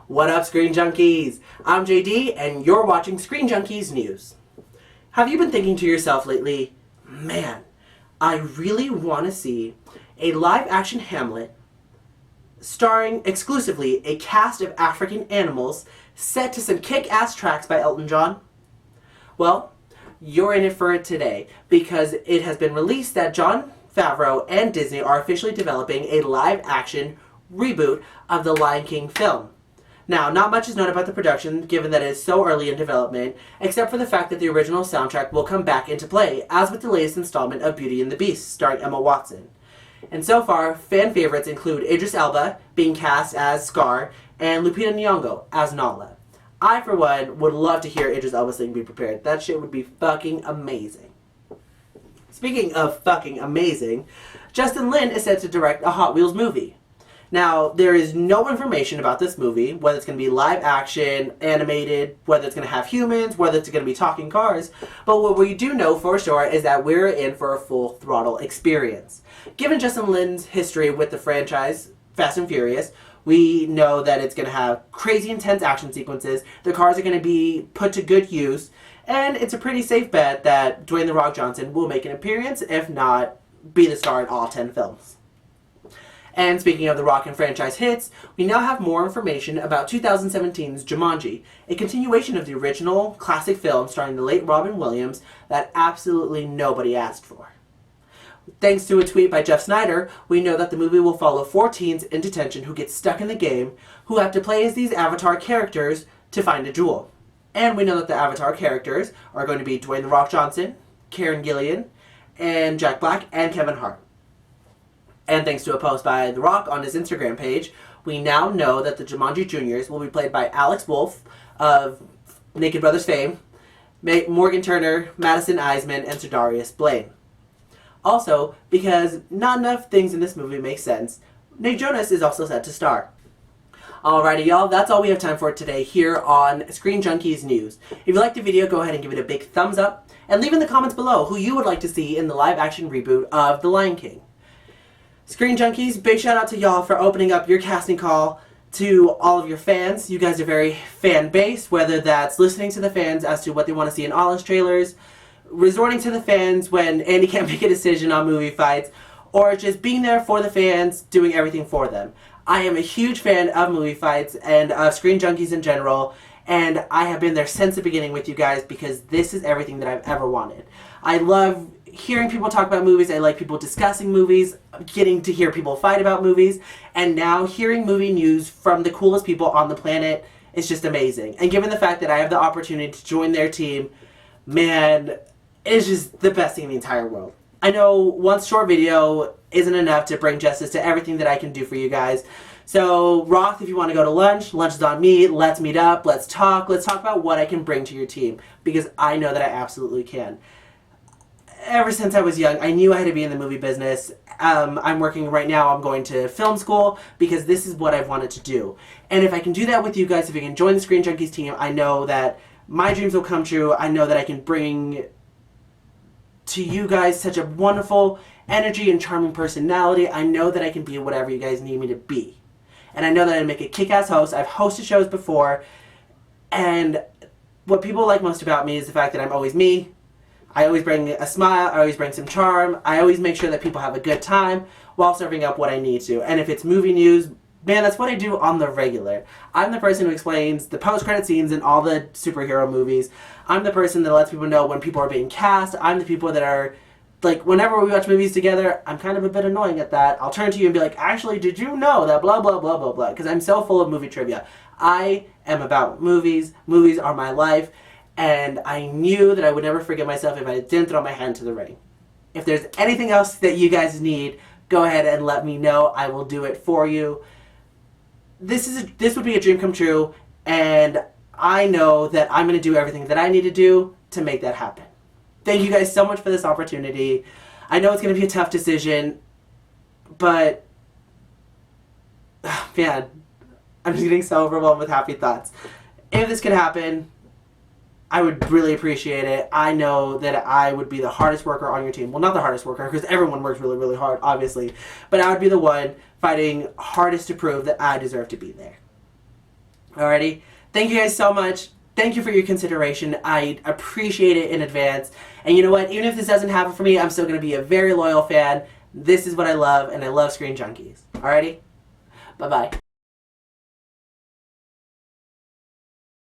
What up, Screen Junkies? I'm JD, and you're watching Screen Junkies News. Have you been thinking to yourself lately, man, I really want to see a live-action Hamlet starring exclusively a cast of African animals set to some kick-ass tracks by Elton John? Well, you're in it for it today, because it has been released that Jon Favreau and Disney are officially developing a live-action reboot of the Lion King film. Now, not much is known about the production, given that it is so early in development, except for the fact that the original soundtrack will come back into play, as with the latest installment of Beauty and the Beast, starring Emma Watson. And so far, fan favorites include Idris Elba, being cast as Scar, and Lupita Nyong'o as Nala. I, for one, would love to hear Idris Elba sing Be Prepared. That shit would be fucking amazing. Speaking of fucking amazing, Justin Lin is set to direct a Hot Wheels movie. Now, there is no information about this movie, whether it's going to be live action, animated, whether it's going to have humans, whether it's going to be talking cars, but what we do know for sure is that we're in for a full throttle experience. Given Justin Lin's history with the franchise, Fast and Furious, we know that it's going to have crazy intense action sequences, the cars are going to be put to good use, and it's a pretty safe bet that Dwayne "The Rock" Johnson will make an appearance, if not be the star in all 10 films. And speaking of the Rock and franchise hits, we now have more information about 2017's Jumanji, a continuation of the original classic film starring the late Robin Williams that absolutely nobody asked for. Thanks to a tweet by Jeff Snyder, we know that the movie will follow 4 teens in detention who get stuck in the game, who have to play as these Avatar characters to find a jewel. And we know that the Avatar characters are going to be Dwayne "The Rock" Johnson, Karen Gillan, and Jack Black, and Kevin Hart. And thanks to a post by The Rock on his Instagram page, we now know that the Jumanji Juniors will be played by Alex Wolff of Naked Brothers fame, Morgan Turner, Madison Eisman, and Sardarius Blaine. Also, because not enough things in this movie make sense, Nick Jonas is also set to star. Alrighty, y'all, that's all we have time for today here on Screen Junkies News. If you liked the video, go ahead and give it a big thumbs up, and leave in the comments below who you would like to see in the live-action reboot of The Lion King. Screen Junkies, big shout out to y'all for opening up your casting call to all of your fans. You guys are very fan-based, whether that's listening to the fans as to what they want to see in all his trailers, resorting to the fans when Andy can't make a decision on movie fights, or just being there for the fans, doing everything for them. I am a huge fan of movie fights and of Screen Junkies in general, and I have been there since the beginning with you guys because this is everything that I've ever wanted. I love hearing people talk about movies, I like people discussing movies, getting to hear people fight about movies, and now hearing movie news from the coolest people on the planet is just amazing. And given the fact that I have the opportunity to join their team, man, it's just the best thing in the entire world. I know one short video isn't enough to bring justice to everything that I can do for you guys. So, Roth, if you want to go to lunch is on me. Let's meet up, let's talk about what I can bring to your team, because I know that I absolutely can. Ever since I was young, I knew I had to be in the movie business. I'm working right now, I'm going to film school, because this is what I've wanted to do. And if I can do that with you guys, if I can join the Screen Junkies team, I know that my dreams will come true. I know that I can bring to you guys such a wonderful energy and charming personality. I know that I can be whatever you guys need me to be. And I know that I make a kick-ass host. I've hosted shows before, and what people like most about me is the fact that I'm always me. I always bring a smile, I always bring some charm, I always make sure that people have a good time while serving up what I need to. And if it's movie news, man, that's what I do on the regular. I'm the person who explains the post-credit scenes in all the superhero movies. I'm the person that lets people know when people are being cast. I'm the people that are, like, whenever we watch movies together, I'm kind of a bit annoying at that. I'll turn to you and be like, actually, did you know that blah, blah, blah, blah, blah? Because I'm so full of movie trivia. I am about movies. Movies are my life. And I knew that I would never forget myself if I didn't throw my hand to the ring. If there's anything else that you guys need, go ahead and let me know. I will do it for you. This would be a dream come true, and I know that I'm going to do everything that I need to do to make that happen. Thank you guys so much for this opportunity. I know it's going to be a tough decision, but man, I'm just getting so overwhelmed with happy thoughts. If this could happen, I would really appreciate it. I know that I would be the hardest worker on your team. Well, not the hardest worker, because everyone works really, really hard, obviously. But I would be the one fighting hardest to prove that I deserve to be there. Alrighty? Thank you guys so much. Thank you for your consideration. I appreciate it in advance. And you know what? Even if this doesn't happen for me, I'm still going to be a very loyal fan. This is what I love, and I love Screen Junkies. Alrighty? Bye-bye.